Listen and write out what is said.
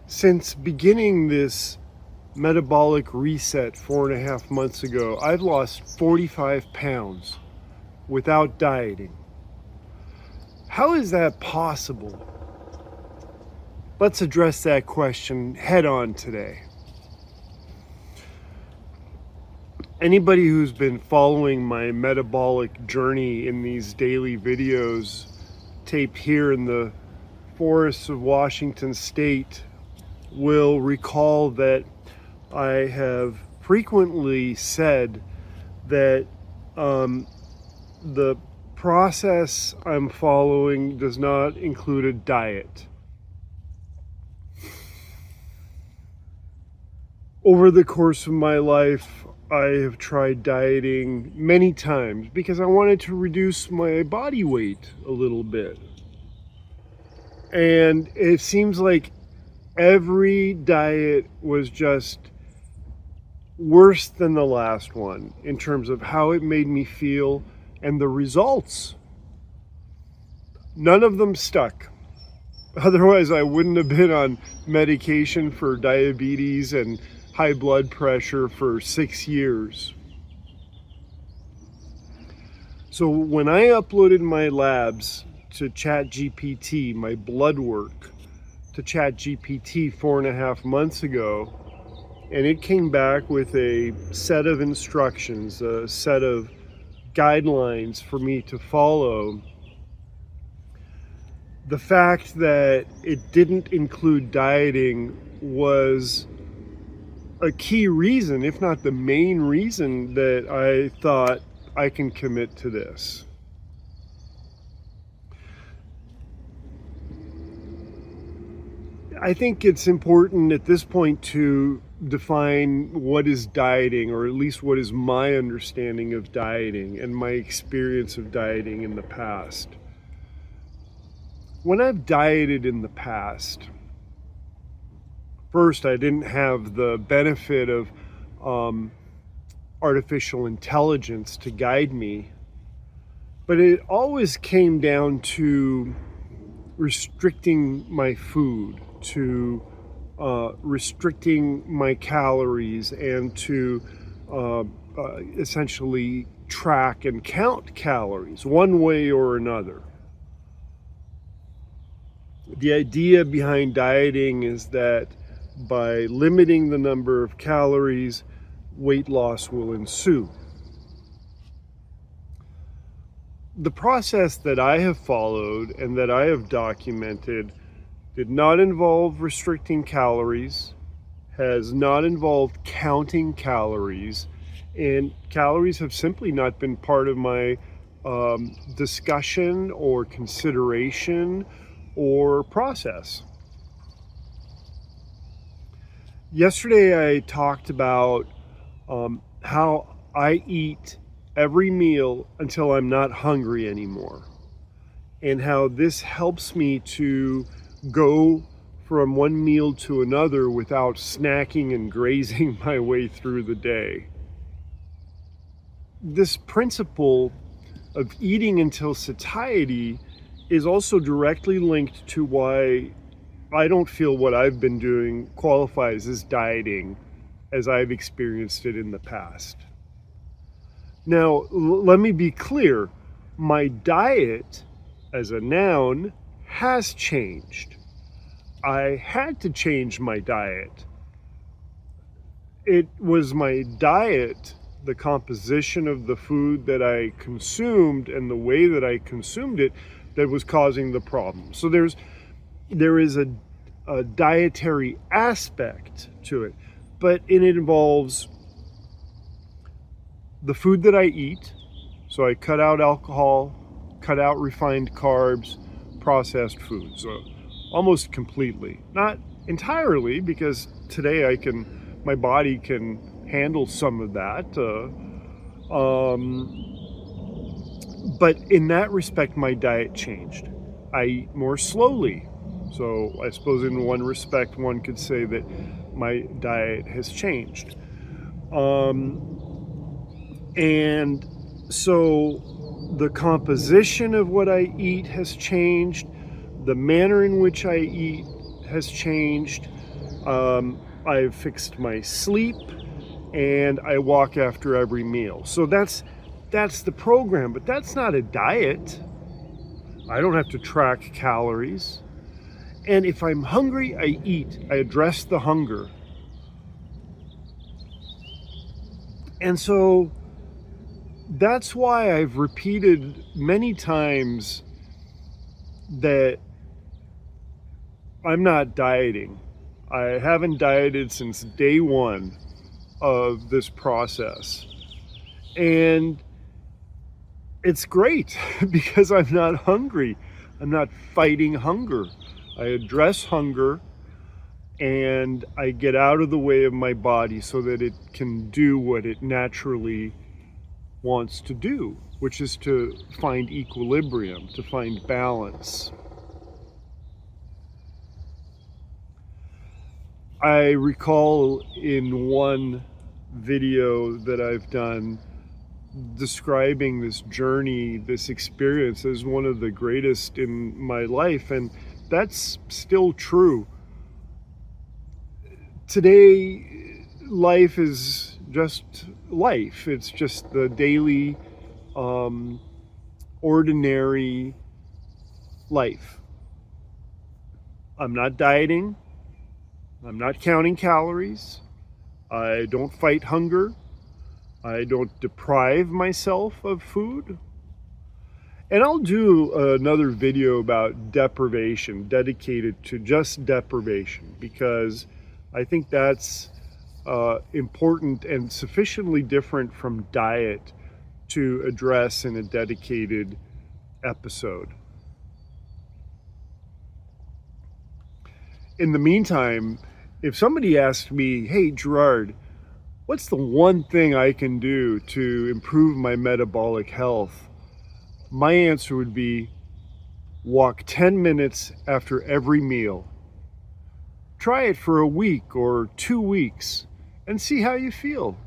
Since beginning this metabolic reset 4.5 months ago, I've lost 45 pounds without dieting. How is that possible? Let's address that question head on today. Anybody who's been following my metabolic journey in these daily videos taped here in the forests of Washington State will recall that I have frequently said that the process I'm following does not include a diet. Over the course of my life, I have tried dieting many times because I wanted to reduce my body weight a little bit. And it seems like every diet was just worse than the last one in terms of how it made me feel and the results. None of them stuck. Otherwise, I wouldn't have been on medication for diabetes and high blood pressure for 6 years. So when I uploaded my labs to ChatGPT, my blood work to ChatGPT 4.5 months ago, and it came back with a set of instructions, a set of guidelines for me to follow. The fact that it didn't include dieting was a key reason, if not the main reason, that I thought I can commit to this. I think it's important at this point to define what is dieting, or at least what is my understanding of dieting and my experience of dieting in the past. When I've dieted in the past, first, I didn't have the benefit of artificial intelligence to guide me, but it always came down to restricting my food, to restricting my calories, and to essentially track and count calories one way or another. The idea behind dieting is that by limiting the number of calories, weight loss will ensue. The process that I have followed and that I have documented did not involve restricting calories, has not involved counting calories, and calories have simply not been part of my discussion or consideration or process. Yesterday I talked about how I eat every meal until I'm not hungry anymore, and how this helps me to go from one meal to another without snacking and grazing my way through the day. This principle of eating until satiety is also directly linked to why I don't feel what I've been doing qualifies as dieting as I've experienced it in the past. Now, let me be clear. My diet as a noun has changed. I had to change my diet. It was my diet, the composition of the food that I consumed and the way that I consumed it, that was causing the problem. So there is a dietary aspect to it, but it involves the food that I eat. So I cut out alcohol, cut out refined carbs, processed foods, almost completely. Not entirely, because today my body can handle some of that. But in that respect, my diet changed. I eat more slowly. So I suppose in one respect, one could say that my diet has changed. And so the composition of what I eat has changed. The manner in which I eat has changed. I've fixed my sleep, and I walk after every meal. So that's the program, but that's not a diet. I don't have to track calories. And if I'm hungry, I eat. I address the hunger. And so that's why I've repeated many times that I'm not dieting. I haven't dieted since day one of this process. And it's great because I'm not hungry. I'm not fighting hunger. I address hunger and I get out of the way of my body so that it can do what it naturally wants to do, which is to find equilibrium, to find balance. I recall in one video that I've done describing this journey, this experience as one of the greatest in my life, and that's still true. Today, life is just life. It's just the daily, ordinary life. I'm not dieting. I'm not counting calories. I don't fight hunger. I don't deprive myself of food. And I'll do another video about deprivation, dedicated to just deprivation, because I think that's important and sufficiently different from diet to address in a dedicated episode. In the meantime, if somebody asked me, hey, Gerard, what's the one thing I can do to improve my metabolic health? My answer would be walk 10 minutes after every meal. Try it for a week or 2 weeks and see how you feel.